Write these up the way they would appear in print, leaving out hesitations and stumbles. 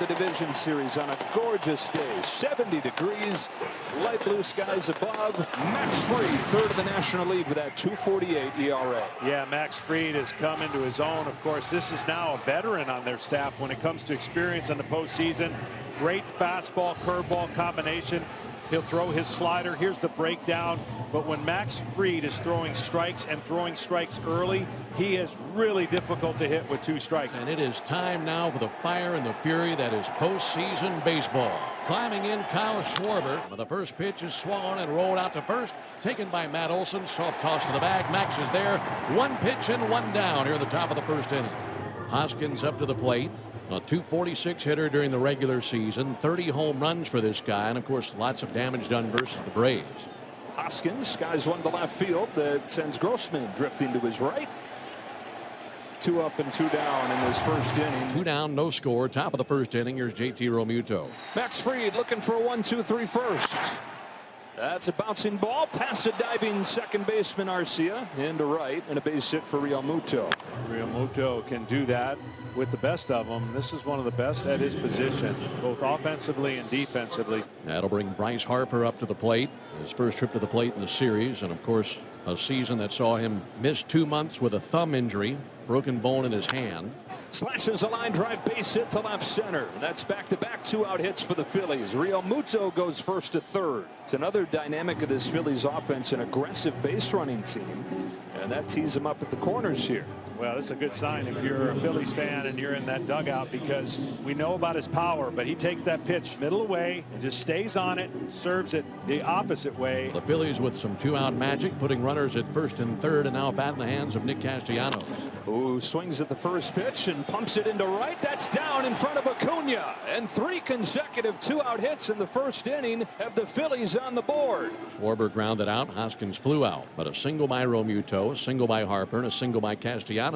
the division series on a gorgeous day. 70 degrees, light blue skies above. Max Fried, third of the National League with that 2.48 ERA. Yeah, Max Fried has come into his own. Of course, this is now a veteran on their staff when it comes to experience in the postseason. Great fastball, curveball combination. He'll throw his slider. Here's the breakdown. But when Max Fried is throwing strikes and throwing strikes early, he is really difficult to hit with 2 strikes. And it is time now for the fire and the fury that is postseason baseball. Climbing in, Kyle Schwarber. The first pitch is swung on and rolled out to first. Taken by Matt Olson. Soft toss to the bag. Max is there. 1 pitch and 1 down here at the top of the first inning. Hoskins up to the plate. A .246 hitter during the regular season. 30 home runs for this guy. And, of course, lots of damage done versus the Braves. Hoskins skies one to left field. That sends Grossman drifting to his right. 2 up and 2 down in this first inning. 2 down, no score. Top of the first inning. Here's JT Realmuto. Max Fried looking for a 1-2-3 first. That's a bouncing ball past a diving second baseman Arcia into right, and a base hit for Realmuto. Realmuto can do that with the best of them. This is one of the best at his position, both offensively and defensively. That'll bring Bryce Harper up to the plate. His first trip to the plate in the series, and of course a season that saw him miss 2 months with a thumb injury, broken bone in his hand. Slashes a line drive base hit to left center. That's back-to-back 2-out hits for the Phillies. Realmuto goes first to third. It's another dynamic of this Phillies offense, an aggressive base running team, and that tees them up at the corners here. Well, that's a good sign if you're a Phillies fan and you're in that dugout, because we know about his power, but he takes that pitch middle away and just stays on it, serves it the opposite way. The Phillies with some 2-out magic, putting runners at first and third, and now bat in the hands of Nick Castellanos. Who swings at the first pitch and pumps it into right. That's down in front of Acuna. And 3 consecutive 2-out hits in the first inning have the Phillies on the board. Schwarber grounded out. Hoskins flew out. But a single by Realmuto, a single by Harper, and a single by Castellanos.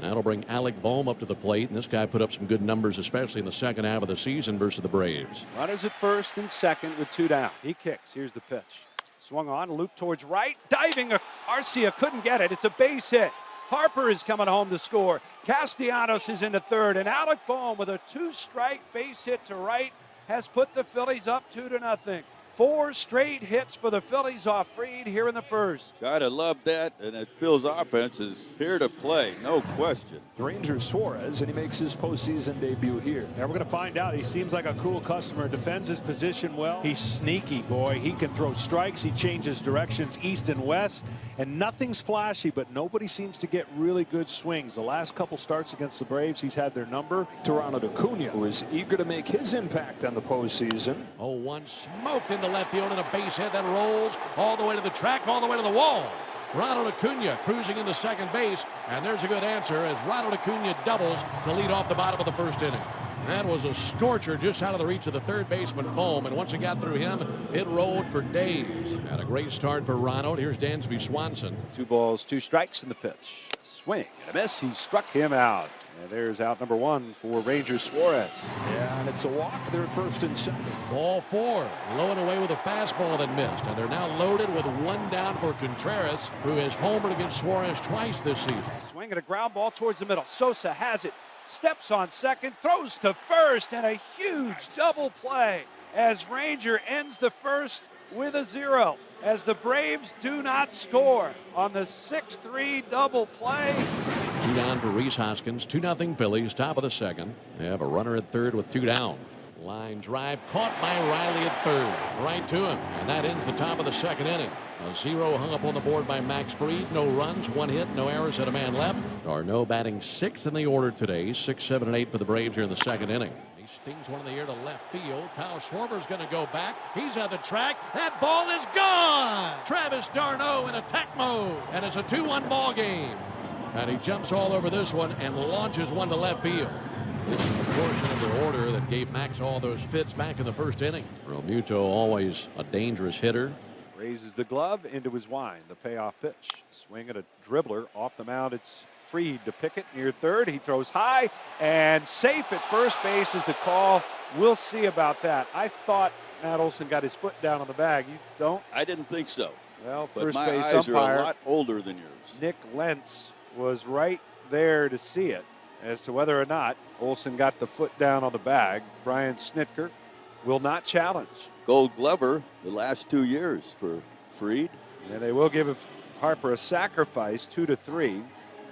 That'll bring Alec Boehm up to the plate. And this guy put up some good numbers, especially in the second half of the season versus the Braves. Runners at first and second with 2 down. He kicks. Here's the pitch. Swung on, loop towards right. Diving. Arcia couldn't get it. It's a base hit. Harper is coming home to score. Castellanos is into third, and Alec Boehm with a 2-strike base hit to right has put the Phillies up 2-0. 4 straight hits for the Phillies off Fried here in the first. Gotta love that, and that Phil's offense is here to play, no question. Ranger Suarez, and he makes his postseason debut here. And we're going to find out. He seems like a cool customer, defends his position well. He's sneaky, boy. He can throw strikes. He changes directions east and west, and nothing's flashy, but nobody seems to get really good swings. The last couple starts against the Braves, he's had their number. Ronald Acuna, who is eager to make his impact on the postseason. 0-1 smoked into left field, and a base hit that rolls all the way to the track, all the way to the wall. Ronald Acuna cruising into second base, and there's a good answer as Ronald Acuna doubles to lead off the bottom of the first inning. That was a scorcher just out of the reach of the third baseman Boehm, and once it got through him, it rolled for days. And a great start for Ronald. Here's Dansby Swanson. 2 balls, 2 strikes in the pitch. Swing and a miss. He struck him out. And there's out number 1 for Ranger Suarez. Yeah, and it's a walk. They're at first and second. Ball 4, low and away with a fastball that missed. And they're now loaded with 1 down for Contreras, who has homered against Suarez twice this season. Swing and a ground ball towards the middle. Sosa has it. Steps on second, throws to first, and a huge double play as Ranger ends the first with a 0. As the Braves do not score on the 6-3 double play. 2 down for Rhys Hoskins. 2-0 Phillies, top of the second. They have a runner at third with 2 down. Line drive caught by Riley at third. Right to him. And that ends the top of the second inning. A 0 hung up on the board by Max Fried. No runs, 1 hit, no errors, and a man left. Darno batting 6th in the order today. 6, 7, and 8 for the Braves here in the second inning. He stings one in the air to left field. Kyle Schwarber's going to go back. He's at the track. That ball is gone. Travis d'Arnaud in attack mode. And it's a 2-1 ball game. And he jumps all over this one and launches one to left field. This is the portion of the order that gave Max all those fits back in the first inning. Realmuto, always a dangerous hitter. Raises the glove into his wind. The payoff pitch. Swing at a dribbler off the mound. It's Fried to pick it near third. He throws high and safe at first base is the call. We'll see about that. I thought Matt Olson got his foot down on the bag. You don't? I didn't think so. Well, but first my base eyes umpire are a lot older than yours. Nick Lentz was right there to see it. as to whether or not Olsen got the foot down on the bag. Brian Snitker will not challenge. Gold Glover the last 2 years for Fried. And they will give Harper a sacrifice, 2-3.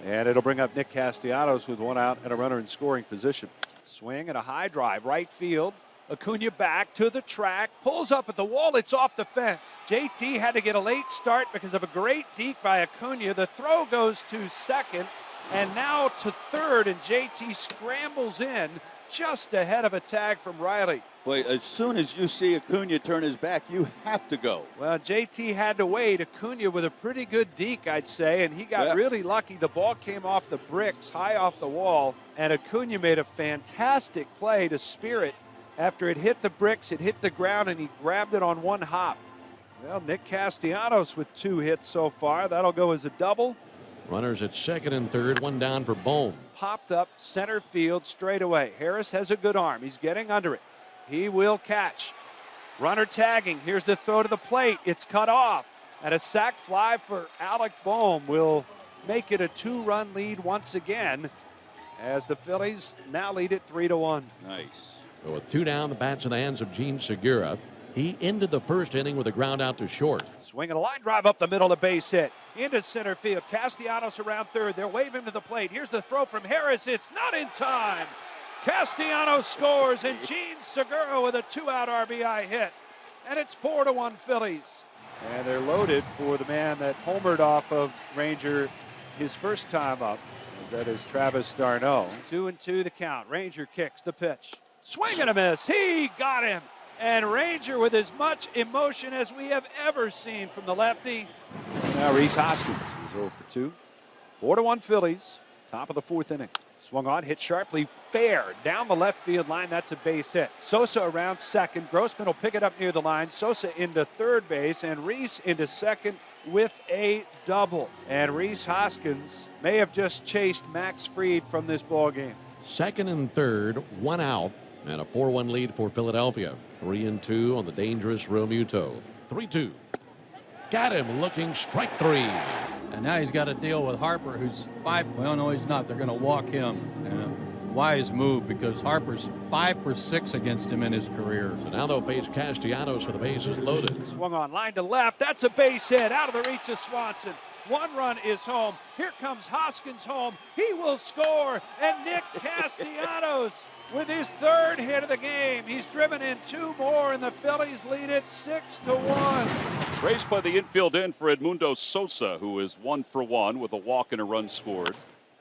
And it'll bring up Nick Castellanos with one out and a runner in scoring position. Swing and a high drive, right field. Acuna back to the track, pulls up at the wall, it's off the fence. JT had to get a late start because of a great deke by Acuna. The throw goes to second and now to third, and JT scrambles in just ahead of a tag from Riley. Boy, as soon as you see Acuna turn his back, you have to go. Well, JT had to wait. Acuna with a pretty good deke, I'd say, and he got really lucky. The ball came off the bricks, high off the wall, and Acuna made a fantastic play to spear it. After it hit the bricks, it hit the ground, and he grabbed it on one hop. Well, Nick Castellanos with 2 hits so far. That'll go as a double. Runners at second and third, one down for Bohm. Popped up center field straight away. Harris has a good arm. He's getting under it. He will catch. Runner tagging. Here's the throw to the plate. It's cut off. And a sac fly for Alec Bohm will make it a 2-run lead once again, as the Phillies now lead it 3-1. Nice. So with 2 down, the bat's in the hands of Gene Segura. He ended the first inning with a ground out to short. Swinging a line drive up the middle, a base hit. Into center field. Castellanos around third. They'll wave him to the plate. Here's the throw from Harris. It's not in time. Castellanos scores, and Gene Segura with a 2-out RBI hit. And it's 4-1 Phillies. And they're loaded for the man that homered off of Ranger his first time up. That is Travis d'Arnaud. 2-2 the count. Ranger kicks the pitch. Swing and a miss. He got him. And Ranger with as much emotion as we have ever seen from the lefty. And now Rhys Hoskins, who's 0 for 2. 4-1 Phillies. Top of the 4th inning. Swung on, hit sharply, fair down the left field line. That's a base hit. Sosa around second. Grossman will pick it up near the line. Sosa into third base, and Rhys into second with a double. And Rhys Hoskins may have just chased Max Fried from this ball game. Second and third, 1 out, and a 4-1 lead for Philadelphia. 3-2 on the dangerous Realmuto. 3-2. Got him looking, strike 3. And now he's got to deal with Harper, who's 5. Well, no, he's not. They're going to walk him. And wise move, because Harper's 5 for 6 against him in his career. So now they'll face Castellanos for the bases loaded. Swung on, line to left. That's a base hit out of the reach of Swanson. 1 run is home. Here comes Hoskins home. He will score. And Nick Castellanos with his 3rd hit of the game. He's driven in 2 more, and the Phillies lead it 6-1. Raised by the infield in for Edmundo Sosa, who is 1 for 1 with a walk and a run scored.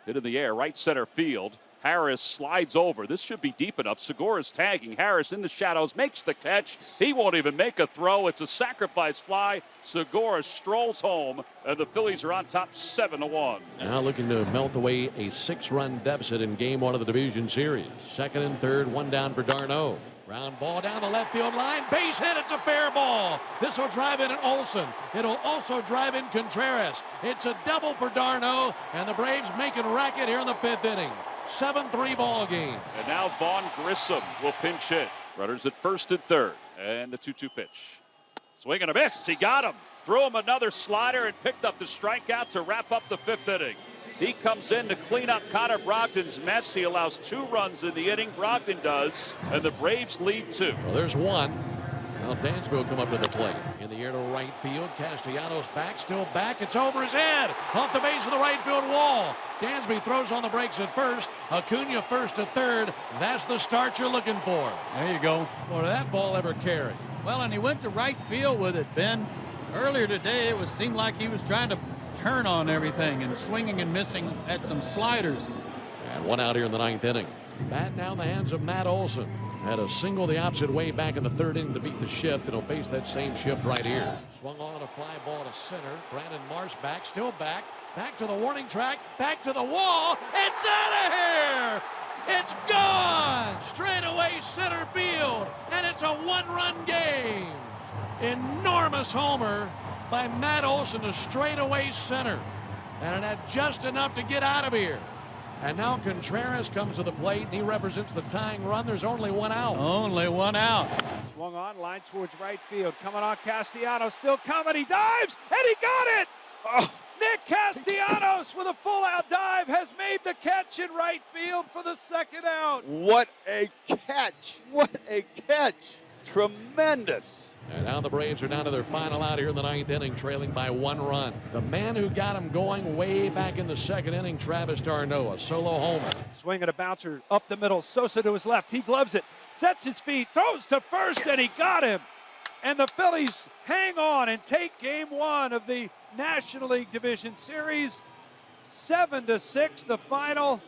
Hit in the air, right center field. Harris slides over. This should be deep enough. Segura's tagging. Harris in the shadows, makes the catch. He won't even make a throw. It's a sacrifice fly. Segura strolls home, and the Phillies are on top 7-1. Now looking to melt away a 6-run deficit in game 1 of the division series. Second and third, 1 down for d'Arnaud. Ground ball down the left field line. Base hit. It's a fair ball. This will drive in Olsen. It'll also drive in Contreras. It's a double for d'Arnaud, and the Braves making racket here in the 5th inning. 7-3 ball game. And now Vaughn Grissom will pinch hit. Runners at first and third. And the 2-2 pitch. Swing and a miss. He got him. Threw him another slider and picked up the strikeout to wrap up the 5th inning. He comes in to clean up Connor Brogdon's mess. He allows 2 runs in the inning. Brogdon does. And the Braves lead 2. Well, there's 1. Now Dansby will come up to the plate. In the air to right field. Castellanos back, still back. It's over his head. Off the base of the right field wall. Dansby throws on the brakes at first. Acuna first to third. That's the start you're looking for. There you go. Boy, did that ball ever carry. Well, and he went to right field with it, Ben. Earlier today, it seemed like he was trying to turn on everything and swinging and missing at some sliders. And 1 out here in the 9th inning. Bat now in the hands of Matt Olson. Had a single the opposite way back in the 3rd inning to beat the shift, and he'll face that same shift right here. Swung on a fly ball to center. Brandon Marsh back, still back. Back to the warning track, back to the wall. It's out of here! It's gone! Straight away center field, and it's a 1-run game. Enormous homer by Matt Olson to straightaway center. And it had just enough to get out of here. And now Contreras comes to the plate, and he represents the tying run. There's only 1 out. Only 1 out. Swung on, line towards right field. Coming on, Castellanos still coming. He dives, and he got it! Oh, Nick Castellanos with a full-out dive has made the catch in right field for the second out. What a catch. What a catch. Tremendous. And now the Braves are down to their final out here in the ninth inning, trailing by 1 run. The man who got him going way back in the second inning, Travis d'Arnaud, a solo homer. Swing and a bouncer up the middle. Sosa to his left. He gloves it, sets his feet, throws to first, and he got him. And the Phillies hang on and take game 1 of the National League Division Series. 7-6 the final.